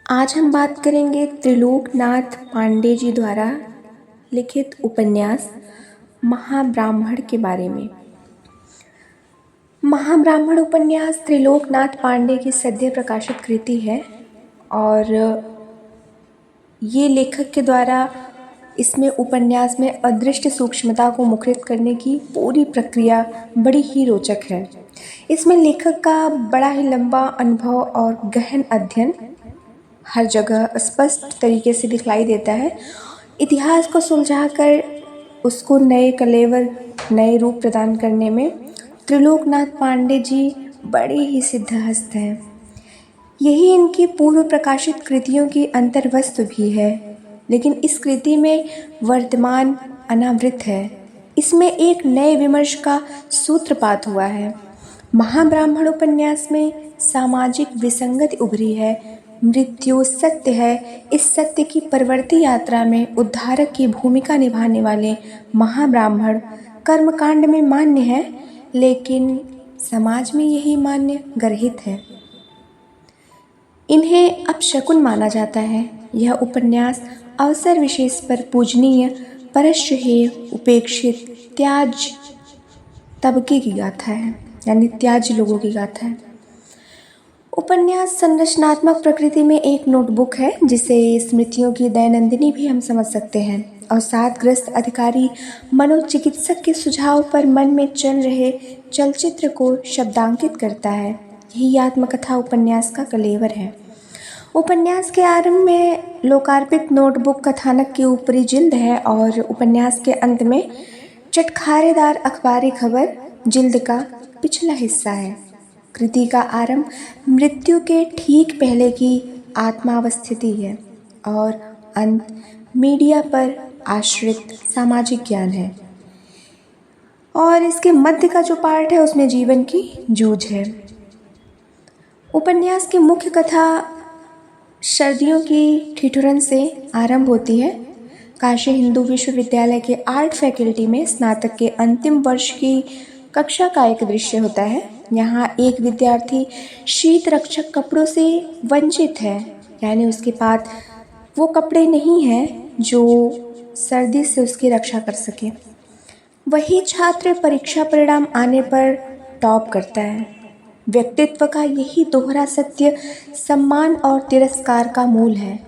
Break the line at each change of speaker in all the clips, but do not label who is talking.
आज हम बात करेंगे त्रिलोकनाथ पांडे जी द्वारा लिखित उपन्यास महाब्राह्मण के बारे में। महाब्राह्मण उपन्यास त्रिलोकनाथ पांडे की सद्य प्रकाशित कृति है और ये लेखक के द्वारा इसमें उपन्यास में अदृश्य सूक्ष्मता को मुखरित करने की पूरी प्रक्रिया बड़ी ही रोचक है। इसमें लेखक का बड़ा ही लंबा अनुभव और गहन अध्ययन हर जगह स्पष्ट तरीके से दिखलाई देता है। इतिहास को सुलझाकर उसको नए कलेवर, नए रूप प्रदान करने में त्रिलोकनाथ पांडे जी बड़े ही सिद्धहस्त हैं। यही इनकी पूर्व प्रकाशित कृतियों की अंतर्वस्तु भी है, लेकिन इस कृति में वर्तमान अनावृत है। इसमें एक नए विमर्श का सूत्रपात हुआ है। महाब्राह्मण उपन्यास में सामाजिक विसंगति उभरी है। मृत्यु सत्य है। इस सत्य की परवर्ती यात्रा में उद्धारक की भूमिका निभाने वाले महाब्राह्मण कर्मकांड में मान्य है, लेकिन समाज में यही मान्य गर्हित है। इन्हें अपशकुन माना जाता है। यह उपन्यास अवसर विशेष पर पूजनीय, परस्य हेय, उपेक्षित, त्याज तबके की गाथा है, यानी त्याज लोगों की गाथा है। उपन्यास संरचनात्मक प्रकृति में एक नोटबुक है, जिसे स्मृतियों की दैनंदिनी भी हम समझ सकते हैं। अवसादग्रस्त अधिकारी मनोचिकित्सक के सुझाव पर मन में चल रहे चलचित्र को शब्दांकित करता है। यही आत्मकथा उपन्यास का कलेवर है। उपन्यास के आरंभ में लोकार्पित नोटबुक कथानक की ऊपरी जिल्द है और उपन्यास के अंत में चटखारेदार अखबारी खबर जिल्द का पिछला हिस्सा है। कृति का आरंभ मृत्यु के ठीक पहले की आत्मावस्थिति है और अंत मीडिया पर आश्रित सामाजिक ज्ञान है, और इसके मध्य का जो पार्ट है उसमें जीवन की जूझ है। उपन्यास की मुख्य कथा सर्दियों की ठिठुरन से आरंभ होती है। काशी हिंदू विश्वविद्यालय के आर्ट फैकल्टी में स्नातक के अंतिम वर्ष की कक्षा का एक दृश्य होता है। यहाँ एक विद्यार्थी शीत रक्षक कपड़ों से वंचित है, यानी उसके पास वो कपड़े नहीं हैं जो सर्दी से उसकी रक्षा कर सके। वही छात्र परीक्षा परिणाम आने पर टॉप करता है। व्यक्तित्व का यही दोहरा सत्य सम्मान और तिरस्कार का मूल है।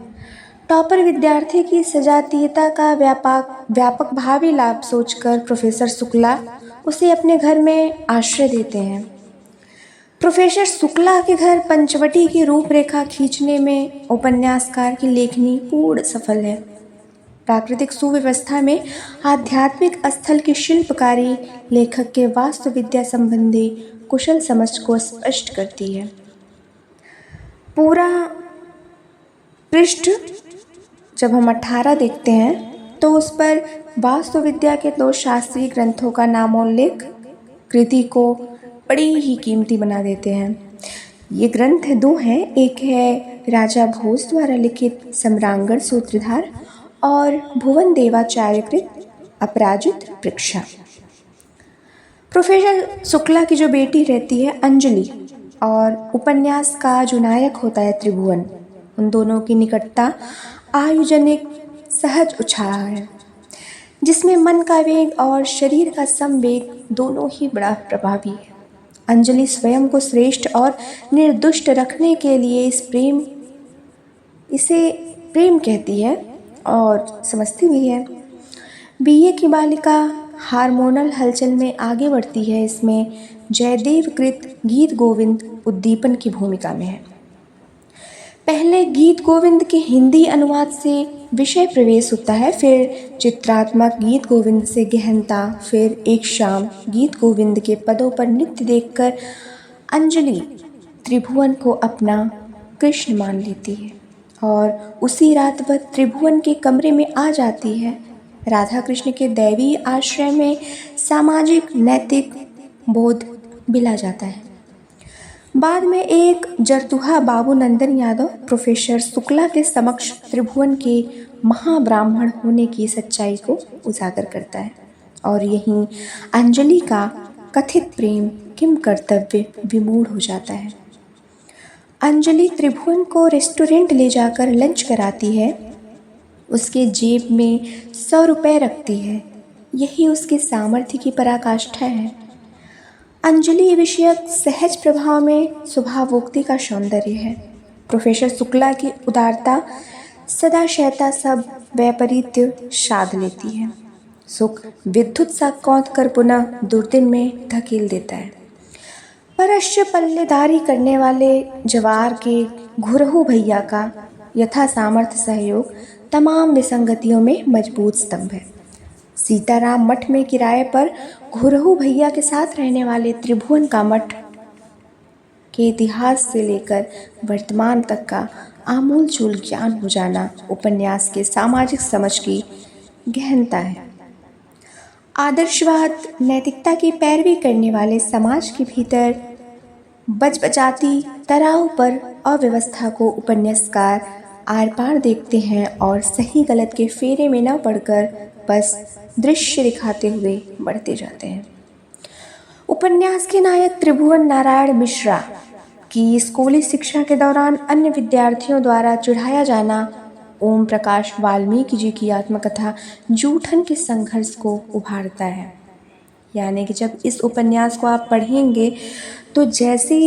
टॉपर विद्यार्थी की सजातीयता का व्यापक भावी लाभ सोचकर प्रोफेसर शुक्ला उसे अपने घर में आश्रय देते हैं। प्रोफेसर शुक्ला के घर पंचवटी की रूपरेखा खींचने में उपन्यासकार की लेखनी पूर्ण सफल है। प्राकृतिक सुव्यवस्था में आध्यात्मिक स्थल की शिल्पकारी लेखक के वास्तुविद्या संबंधी कुशल समझ को स्पष्ट करती है। पूरा पृष्ठ जब हम 18 देखते हैं तो उस पर वास्तुविद्या के 2 शास्त्रीय ग्रंथों का नामोल्लेख कृति को बड़ी ही कीमती बना देते हैं। ये ग्रंथ 2 हैं। एक है राजा भोज द्वारा लिखित सम्रांगण सूत्रधार और भुवन देवाचार्य कृत अपराजित परीक्षा। प्रोफेसर शुक्ला की जो बेटी रहती है अंजलि, और उपन्यास का जो नायक होता है त्रिभुवन, उन दोनों की निकटता आयुजनिक सहज उछाह है, जिसमें मन का वेग और शरीर का संवेग दोनों ही बड़ा प्रभावी है। अंजलि स्वयं को श्रेष्ठ और निर्दुष्ट रखने के लिए इसे प्रेम कहती है और समझती भी है। बीए की बालिका हार्मोनल हलचल में आगे बढ़ती है। इसमें जयदेव कृत गीत गोविंद उद्दीपन की भूमिका में है। पहले गीत गोविंद के हिंदी अनुवाद से विषय प्रवेश होता है, फिर चित्रात्मक गीत गोविंद से गहनता, फिर एक शाम गीत गोविंद के पदों पर नृत्य देखकर अंजलि त्रिभुवन को अपना कृष्ण मान लेती है और उसी रात वह त्रिभुवन के कमरे में आ जाती है। राधा कृष्ण के दैवी आश्रय में सामाजिक नैतिक बोध बिला जाता है। बाद में एक जरतुहा बाबू नंदन यादव प्रोफेसर शुक्ला के समक्ष त्रिभुवन के महाब्राह्मण होने की सच्चाई को उजागर करता है और यहीं अंजलि का कथित प्रेम किम कर्तव्य विमूढ़ हो जाता है। अंजलि त्रिभुवन को रेस्टोरेंट ले जाकर लंच कराती है। उसके जेब में 100 रुपये रखती है। यही उसके सामर्थ्य की पराकाष्ठा है। अंजलि विषयक सहज प्रभाव में स्वभावोक्ति का सौंदर्य है। प्रोफेसर शुक्ला की उदारता सदा शयता सब वैपरीत्य साध लेती है। सुख विद्युत सा कौंध कर पुनः दुर्दिन में धकेल देता है। परश्य पल्लेदारी करने वाले जवार के घुरहु भैया का यथा सामर्थ्य सहयोग तमाम विसंगतियों में मजबूत स्तंभ है। सीताराम मठ में किराए पर घुरहु भैया के साथ रहने वाले त्रिभुवन का मठ के इतिहास से लेकर वर्तमान तक का आमूलचूल ज्ञान हो जाना उपन्यास के सामाजिक समझ की गहनता है। आदर्शवाद नैतिकता की पैरवी करने वाले समाज के भीतर बजबजाती तराव पर अव्यवस्था को उपन्यासकार आर पार देखते हैं और सही गलत के फेरे में न पड़कर बस दृश्य दिखाते हुए बढ़ते जाते हैं। उपन्यास के नायक त्रिभुवन नारायण मिश्रा की स्कूली शिक्षा के दौरान अन्य विद्यार्थियों द्वारा चिढ़ाया जाना ओम प्रकाश वाल्मीकि जी की आत्मकथा जूठन के संघर्ष को उभारता है। यानी कि जब इस उपन्यास को आप पढ़ेंगे तो जैसे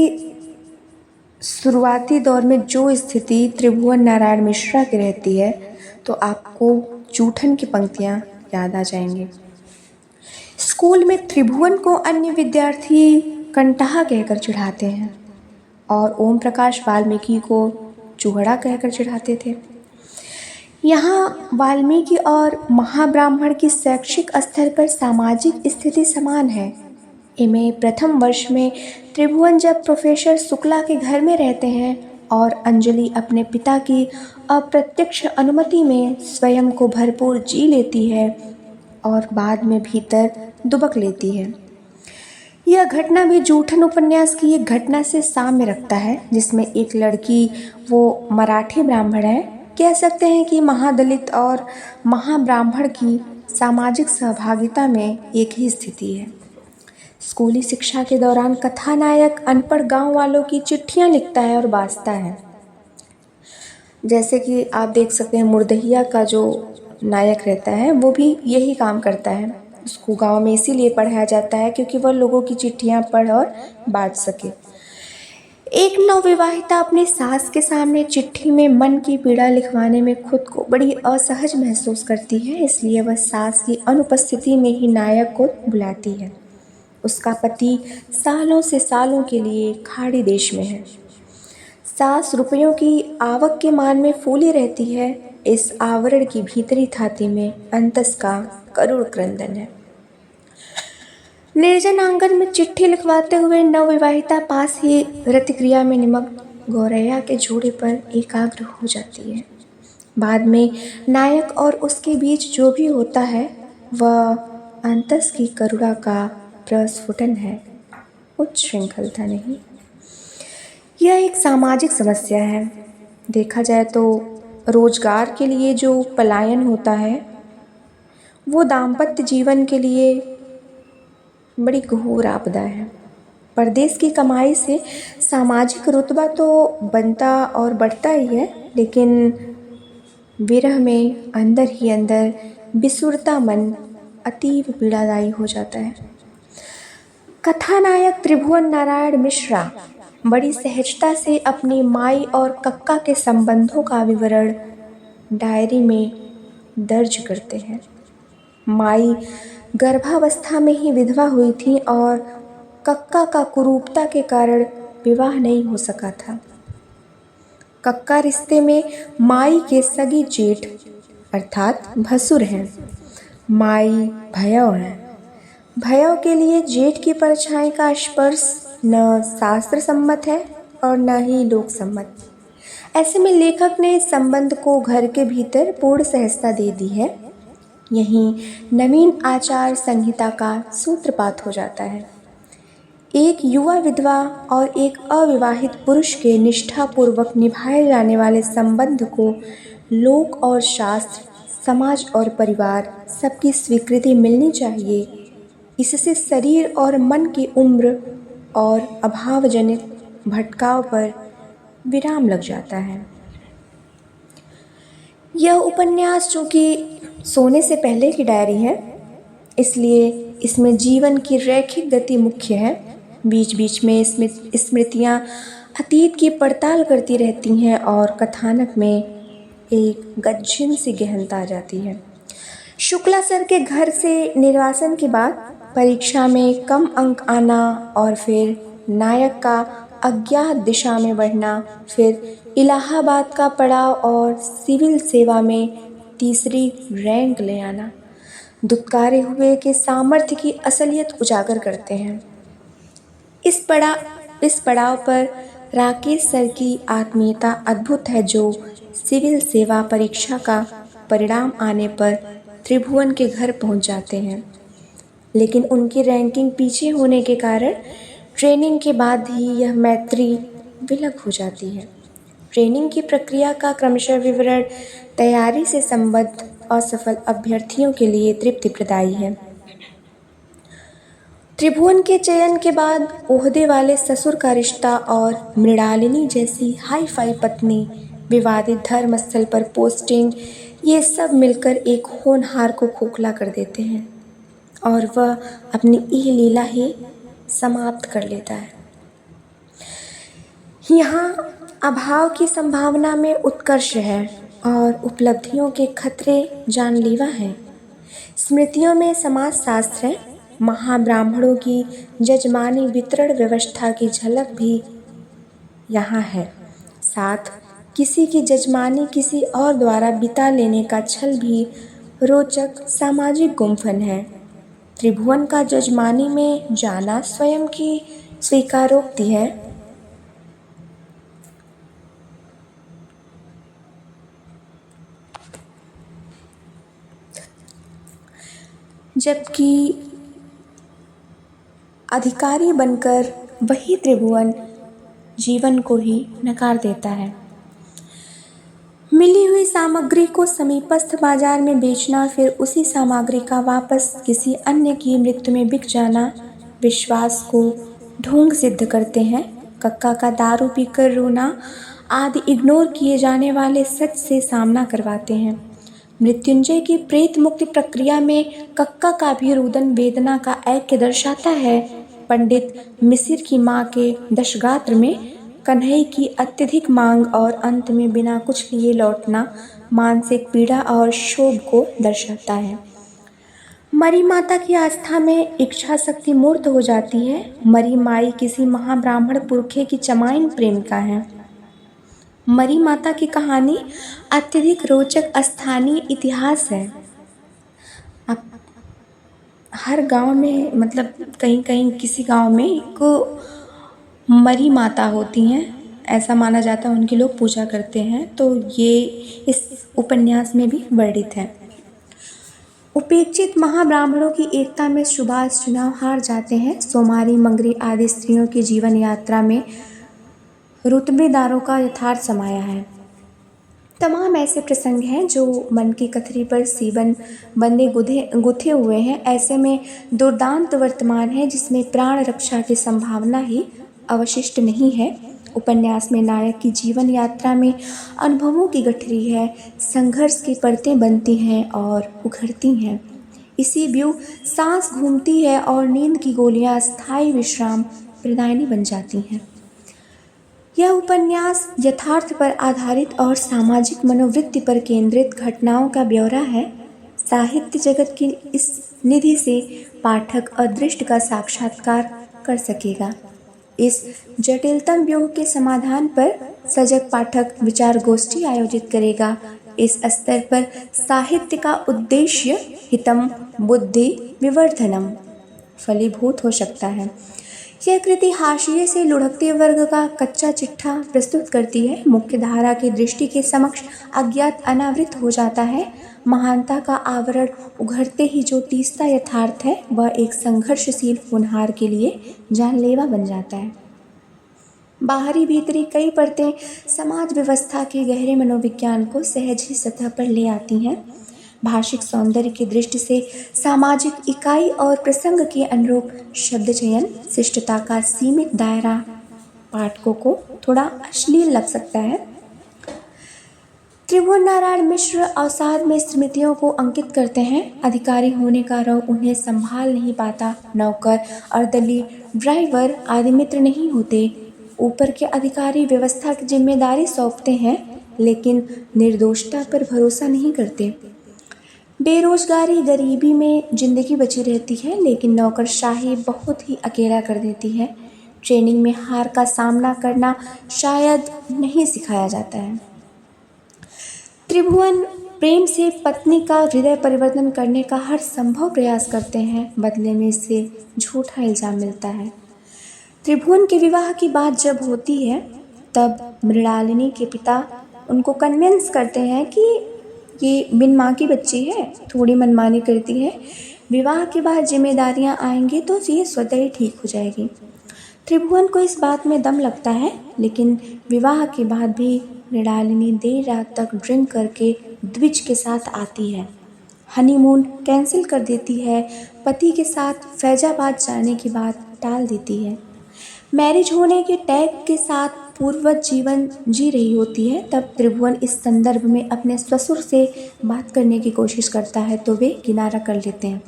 शुरुआती दौर में जो स्थिति त्रिभुवन नारायण मिश्रा की रहती है तो आपको जूठन की पंक्तियाँ याद आ जाएंगी। स्कूल में त्रिभुवन को अन्य विद्यार्थी कंटहा कहकर चिढ़ाते हैं और ओम प्रकाश वाल्मीकि को चूहड़ा कहकर चिढ़ाते थे। यहाँ वाल्मीकि और महाब्राह्मण की शैक्षिक स्तर पर सामाजिक स्थिति समान है। इमे प्रथम वर्ष में त्रिभुवन जब प्रोफेसर शुक्ला के घर में रहते हैं और अंजलि अपने पिता की अप्रत्यक्ष अनुमति में स्वयं को भरपूर जी लेती है और बाद में भीतर दुबक लेती है। यह घटना भी जूठन उपन्यास की एक घटना से साम्य रखता है, जिसमें एक लड़की, वो मराठी ब्राह्मण है, कह सकते हैं कि महादलित और महाब्राह्मण की सामाजिक सहभागिता में एक ही स्थिति है। स्कूली शिक्षा के दौरान कथानायक अनपढ़ गांव वालों की चिट्ठियां लिखता है और बाँचता है। जैसे कि आप देख सकते हैं मुर्दहिया का जो नायक रहता है वो भी यही काम करता है। उसको गांव में इसीलिए पढ़ाया जाता है क्योंकि वह लोगों की चिट्ठियां पढ़ और बाँट सके। एक नवविवाहिता अपनी सास के सामने चिट्ठी में मन की पीड़ा लिखवाने में खुद को बड़ी असहज महसूस करती है, इसलिए वह सास की अनुपस्थिति में ही नायक को बुलाती है। उसका पति सालों से सालों के लिए खाड़ी देश में है। सास रुपयों की आवक के मान में फूली रहती है। इस आवरण की भीतरी थाती में अंतस का करुण क्रंदन है। निर्जन आंगन में चिट्ठी लिखवाते हुए नवविवाहिता पास ही रतिक्रिया में निमग्न गौरैया के जोड़े पर एकाग्र हो जाती है। बाद में नायक और उसके बीच जो भी होता है वह अंतस की करुणा का प्रस्फुटन है, उच्छृंखलता नहीं। यह एक सामाजिक समस्या है। देखा जाए तो रोजगार के लिए जो पलायन होता है वो दाम्पत्य जीवन के लिए बड़ी घोर आपदा है। परदेश की कमाई से सामाजिक रुतबा तो बनता और बढ़ता ही है, लेकिन विरह में अंदर ही अंदर बिसुरता मन अतीव पीड़ादायी हो जाता है। कथानायक त्रिभुवन नारायण मिश्रा बड़ी सहजता से अपनी माई और कक्का के संबंधों का विवरण डायरी में दर्ज करते हैं। माई गर्भावस्था में ही विधवा हुई थी और कक्का का कुरूपता के कारण विवाह नहीं हो सका था। कक्का रिश्ते में माई के सगी जेठ अर्थात भसुर हैं। माई भयव हैं। भयव के लिए जेठ की परछाई का स्पर्श न शास्त्र सम्मत है और न ही लोक सम्मत। ऐसे में लेखक ने इस संबंध को घर के भीतर पूर्ण सहजता दे दी है। यहीं नवीन आचार संहिता का सूत्रपात हो जाता है। एक युवा विधवा और एक अविवाहित पुरुष के निष्ठापूर्वक निभाए जाने वाले संबंध को लोक और शास्त्र, समाज और परिवार सबकी स्वीकृति मिलनी चाहिए। इससे शरीर और मन की उम्र और अभावजनित भटकाव पर विराम लग जाता है। यह उपन्यास जो कि सोने से पहले की डायरी है, इसलिए इसमें जीवन की रैखिक गति मुख्य है। बीच बीच में स्मृतियाँ अतीत की पड़ताल करती रहती हैं और कथानक में एक गज्जिन सी गहनता आ जाती है। शुक्ला सर के घर से निर्वासन के बाद परीक्षा में कम अंक आना और फिर नायक का अज्ञात दिशा में बढ़ना, फिर इलाहाबाद का पड़ाव और सिविल सेवा में तीसरी रैंक ले आना दुत्कारे हुए के सामर्थ्य की असलियत उजागर करते हैं। इस पड़ाव पर राकेश सर की आत्मीयता अद्भुत है, जो सिविल सेवा परीक्षा का परिणाम आने पर त्रिभुवन के घर पहुंच जाते हैं, लेकिन उनकी रैंकिंग पीछे होने के कारण ट्रेनिंग के बाद ही यह मैत्री विलग हो जाती है। ट्रेनिंग की प्रक्रिया का क्रमशः विवरण तैयारी से संबद्ध असफल अभ्यर्थियों के लिए तृप्ति प्रदायी है। त्रिभुवन के चयन के बाद ओहदे वाले ससुर का रिश्ता और मृणालिनी जैसी हाई फाई पत्नी, विवादित धर्मस्थल पर पोस्टिंग, ये सब मिलकर एक होनहार को खोखला कर देते हैं और वह अपनी यह लीला ही समाप्त कर लेता है। यहाँ अभाव की संभावना में उत्कर्ष है और उपलब्धियों के खतरे जानलेवा हैं। स्मृतियों में समाजशास्त्र है, महाब्राह्मणों की जजमानी वितरण व्यवस्था की झलक भी यहाँ है। साथ किसी की जजमानी किसी और द्वारा बिता लेने का छल भी रोचक सामाजिक गुम्फन है। त्रिभुवन का जजमानी में जाना स्वयं की स्वीकारोक्ति है। जबकि अधिकारी बनकर वही त्रिभुवन जीवन को ही नकार देता है। मिली हुई सामग्री को समीपस्थ बाजार में बेचना, फिर उसी सामग्री का वापस किसी अन्य की मृत्यु में बिक जाना विश्वास को ढोंग सिद्ध करते हैं। कक्का का दारू पीकर रोना आदि इग्नोर किए जाने वाले सच से सामना करवाते हैं। मृत्युंजय की प्रेत मुक्ति प्रक्रिया में कक्का का भी रुदन वेदना का ऐक्य दर्शाता है। पंडित मिसिर की माँ के दशगात्र में कन्हई की अत्यधिक मांग और अंत में बिना कुछ लिए लौटना मानसिक पीड़ा और क्षोभ को दर्शाता है। मरी माता की आस्था में इच्छा शक्ति मूर्त हो जाती है। मरी माई किसी महाब्राह्मण पुरखे की चमाइन प्रेमिका है। मरी माता की कहानी अत्यधिक रोचक स्थानीय इतिहास है। अब हर गांव में, मतलब कहीं कहीं किसी गांव में एक मरी माता होती हैं, ऐसा माना जाता है, उनकी लोग पूजा करते हैं। तो ये इस उपन्यास में भी वर्णित है। उपेक्षित महाब्राह्मणों की एकता में सुभाष चुनाव हार जाते हैं। सोमारी, मंगरी आदि स्त्रियों की जीवन यात्रा में रुतबेदारों का यथार्थ समाया है। तमाम ऐसे प्रसंग हैं जो मन की कथरी पर सीवन बंदे गुथे हुए हैं। ऐसे में दुर्दांत वर्तमान है जिसमें प्राण रक्षा की संभावना ही अवशिष्ट नहीं है। उपन्यास में नायक की जीवन यात्रा में अनुभवों की गठरी है, संघर्ष की परतें बनती हैं और उघरती हैं। इसी ब्यू सांस घूमती है और नींद की गोलियां स्थायी विश्राम प्रदायनी बन जाती हैं। यह उपन्यास यथार्थ पर आधारित और सामाजिक मनोवृत्ति पर केंद्रित घटनाओं का ब्यौरा है। साहित्य जगत की इस निधि से पाठक अदृष्ट का साक्षात्कार कर सकेगा। इस जटिलतम व्यूह के समाधान पर सजग पाठक विचार गोष्ठी आयोजित करेगा। इस स्तर पर साहित्य का उद्देश्य हितम बुद्धि विवर्धनम फलीभूत हो सकता है। यह कृति हाशिए से लुढ़कते वर्ग का कच्चा चिट्ठा प्रस्तुत करती है। मुख्य धारा की दृष्टि के समक्ष अज्ञात अनावृत हो जाता है। महानता का आवरण उघरते ही जो तीसरा यथार्थ है वह एक संघर्षशील होनहार के लिए जानलेवा बन जाता है। बाहरी भीतरी कई परतें समाज व्यवस्था के गहरे मनोविज्ञान को सहज ही सतह पर ले आती हैं। भाषिक सौंदर्य की दृष्टि से सामाजिक इकाई और प्रसंग के अनुरूप शब्द चयन, शिष्टता का सीमित दायरा पाठकों को थोड़ा अश्लील लग सकता है। त्रिभुवन नारायण मिश्र अवसाद में स्मृतियों को अंकित करते हैं। अधिकारी होने का रौब उन्हें संभाल नहीं पाता। नौकर, अर्दली, ड्राइवर आदि मित्र नहीं होते। ऊपर के अधिकारी व्यवस्था की जिम्मेदारी सौंपते हैं, लेकिन निर्दोषता पर भरोसा नहीं करते। बेरोजगारी, गरीबी में जिंदगी बची रहती है, लेकिन नौकरशाही बहुत ही अकेला कर देती है। ट्रेनिंग में हार का सामना करना शायद नहीं सिखाया जाता है। त्रिभुवन प्रेम से पत्नी का हृदय परिवर्तन करने का हर संभव प्रयास करते हैं। बदले में इससे झूठा इल्जाम मिलता है। त्रिभुवन के विवाह की बात जब होती है, तब मृणालिनी के पिता उनको कन्विंस करते हैं कि ये बिन माँ की बच्ची है, थोड़ी मनमानी करती है, विवाह के बाद जिम्मेदारियाँ आएंगी तो ये स्वतः ही ठीक हो जाएगी। त्रिभुवन को इस बात में दम लगता है, लेकिन विवाह के बाद भी मृणालिनी देर रात तक ड्रिंक करके द्विज के साथ आती है। हनीमून कैंसिल कर देती है। पति के साथ फैजाबाद जाने की बात टाल देती है। मैरिज होने के टैग के साथ पूर्ववत जीवन जी रही होती है। तब त्रिभुवन इस संदर्भ में अपने ससुर से बात करने की कोशिश करता है, तो वे किनारा कर लेते हैं।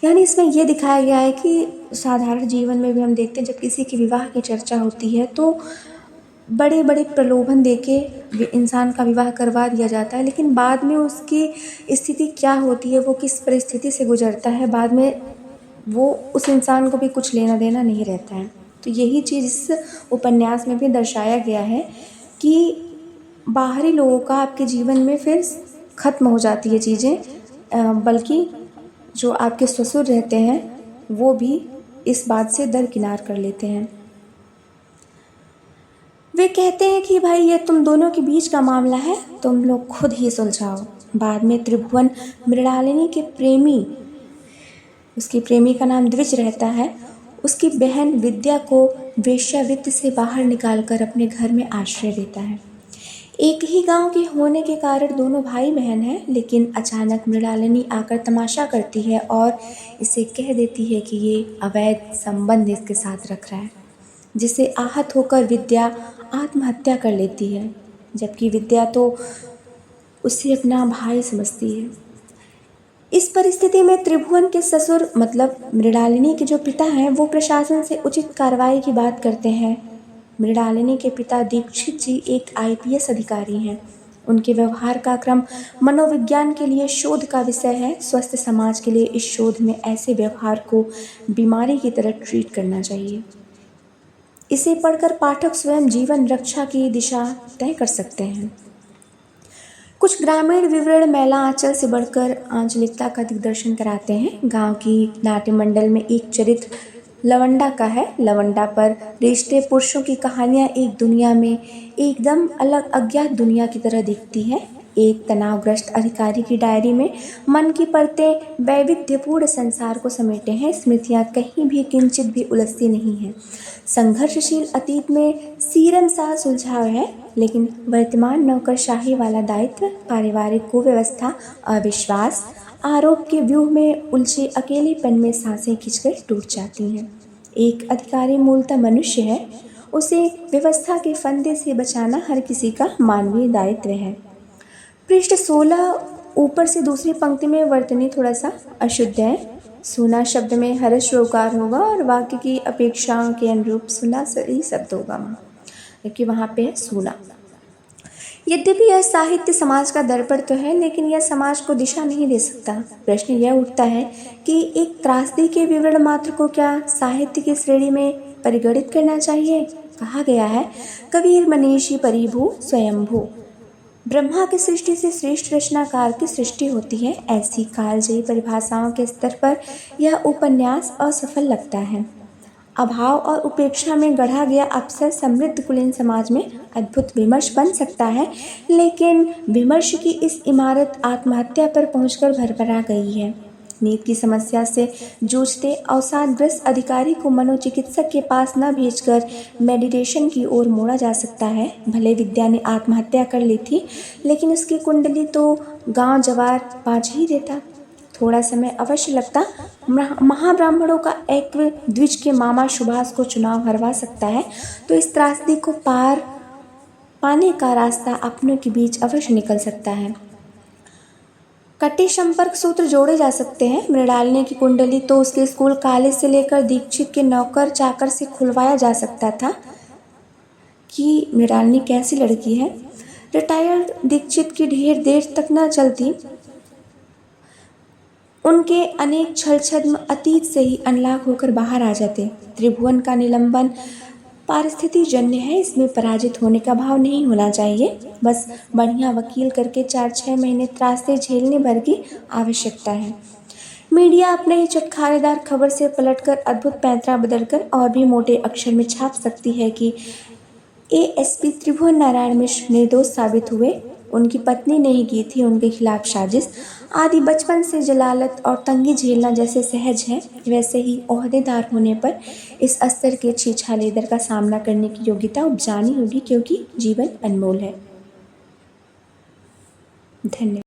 यानी इसमें यह दिखाया गया है कि साधारण जीवन में भी हम देखते हैं, जब किसी की विवाह की चर्चा होती है तो बड़े बड़े प्रलोभन देके इंसान का विवाह करवा दिया जाता है, लेकिन बाद में उसकी स्थिति क्या होती है, वो किस परिस्थिति से गुजरता है, बाद में वो उस इंसान को भी कुछ लेना देना नहीं रहता है। तो यही चीज़ इस उपन्यास में भी दर्शाया गया है कि बाहरी लोगों का आपके जीवन में फिर ख़त्म हो जाती है चीज़ें, बल्कि जो आपके ससुर रहते हैं वो भी इस बात से दरकिनार कर लेते हैं। वे कहते हैं कि भाई ये तुम दोनों के बीच का मामला है, तुम लोग खुद ही सुलझाओ। बाद में त्रिभुवन मृणालिनी के प्रेमी, उसकी प्रेमी का नाम द्विज रहता है, उसकी बहन विद्या को वेश्यावृत्ति से बाहर निकालकर अपने घर में आश्रय देता है। एक ही गांव के होने के कारण दोनों भाई बहन हैं, लेकिन अचानक मृणालिनी आकर तमाशा करती है और इसे कह देती है कि ये अवैध संबंध इसके साथ रख रहा है, जिससे आहत होकर विद्या आत्महत्या कर लेती है, जबकि विद्या तो उसे अपना भाई समझती है। इस परिस्थिति में त्रिभुवन के ससुर मतलब मृणालिनी के जो पिता हैं, वो प्रशासन से उचित कार्रवाई की बात करते हैं। मृणालिनी के पिता दीक्षित जी एक IPS अधिकारी हैं। उनके व्यवहार का क्रम मनोविज्ञान के लिए शोध का विषय है। स्वस्थ समाज के लिए इस शोध में ऐसे व्यवहार को बीमारी की तरह ट्रीट करना चाहिए। इसे पढ़कर पाठक स्वयं जीवन रक्षा की दिशा तय कर सकते हैं। कुछ ग्रामीण विवरण महिला आंचल से बढ़कर आंचलिकता का दिग्दर्शन कराते हैं। गांव की नाट्य मंडल में एक चरित्र लवंडा का है। लवंडा पर रिश्ते पुरुषों की कहानियां एक दुनिया में एकदम अलग अज्ञात दुनिया की तरह दिखती है। एक तनावग्रस्त अधिकारी की डायरी में मन की परतें वैविध्यपूर्ण संसार को समेटे हैं। स्मृतियाँ कहीं भी किंचित भी उलझती नहीं हैं। संघर्षशील अतीत में सीरम सा सुलझाव है, लेकिन वर्तमान नौकरशाही वाला दायित्व, पारिवारिक कुव्यवस्था, अविश्वास, आरोप के व्यूह में उलझे अकेलेपन में सांसें खिंचकर टूट जाती हैं। एक अधिकारी मूलतः मनुष्य है। उसे व्यवस्था के फंदे से बचाना हर किसी का मानवीय दायित्व है। पृष्ठ 16 ऊपर से दूसरी पंक्ति में वर्तनी थोड़ा सा अशुद्ध है। सुना शब्द में हर्ष उकार होगा और वाक्य की अपेक्षाओं के अनुरूप सुना सही शब्द होगा वहाँ, क्योंकि वहाँ पे है सुना। यद्यपि यह साहित्य समाज का दर्पण तो है, लेकिन यह समाज को दिशा नहीं दे सकता। प्रश्न यह उठता है कि एक त्रासदी के विवरण मात्र को क्या साहित्य की श्रेणी में परिगणित करना चाहिए? कहा गया है, कबीर मनीषी परिभू स्वयंभू। ब्रह्मा की सृष्टि से श्रेष्ठ रचनाकार की सृष्टि होती है। ऐसी कालजयी परिभाषाओं के स्तर पर यह उपन्यास असफल लगता है। अभाव और उपेक्षा में गढ़ा गया अवसर समृद्ध कुलीन समाज में अद्भुत विमर्श बन सकता है, लेकिन विमर्श की इस इमारत आत्महत्या पर पहुंचकर भरभरा गई है। नींद की समस्या से जूझते अवसादग्रस्त अधिकारी को मनोचिकित्सक के पास न भेजकर मेडिटेशन की ओर मोड़ा जा सकता है। भले विद्या ने आत्महत्या कर ली थी, लेकिन उसकी कुंडली तो गांव जवार बाज ही देता। थोड़ा समय अवश्य लगता। महाब्राह्मणों का एक द्विज के मामा सुभाष को चुनाव हरवा सकता है, तो इस त्रासदी को पार पाने का रास्ता अपनों के बीच अवश्य निकल सकता है। कटे संपर्क सूत्र जोड़े जा सकते हैं। मृणालिनी की कुंडली तो उसके स्कूल कॉलेज से लेकर दीक्षित के नौकर चाकर से खुलवाया जा सकता था कि मृणालिनी कैसी लड़की है। रिटायर्ड दीक्षित की ढेर देर तक न चलती। उनके अनेक छल छद्म अतीत से ही अनलॉक होकर बाहर आ जाते। त्रिभुवन का निलंबन पारिस्थिति जन्य है, इसमें पराजित होने का भाव नहीं होना चाहिए। बस बढ़िया वकील करके 4-6 महीने त्रासदी झेलने भर की आवश्यकता है। मीडिया अपने ही चटखारेदार खबर से पलटकर अद्भुत पैंतरा बदलकर और भी मोटे अक्षर में छाप सकती है कि एएसपी त्रिभुवन नारायण मिश्र निर्दोष साबित हुए। उनकी पत्नी ने ही की थी उनके खिलाफ साजिश। आदि बचपन से जलालत और तंगी झेलना जैसे सहज है, वैसे ही ओहदेदार होने पर इस स्तर के छीछालेदर का सामना करने की योग्यता उपजानी होगी, क्योंकि जीवन अनमोल है। धन्यवाद।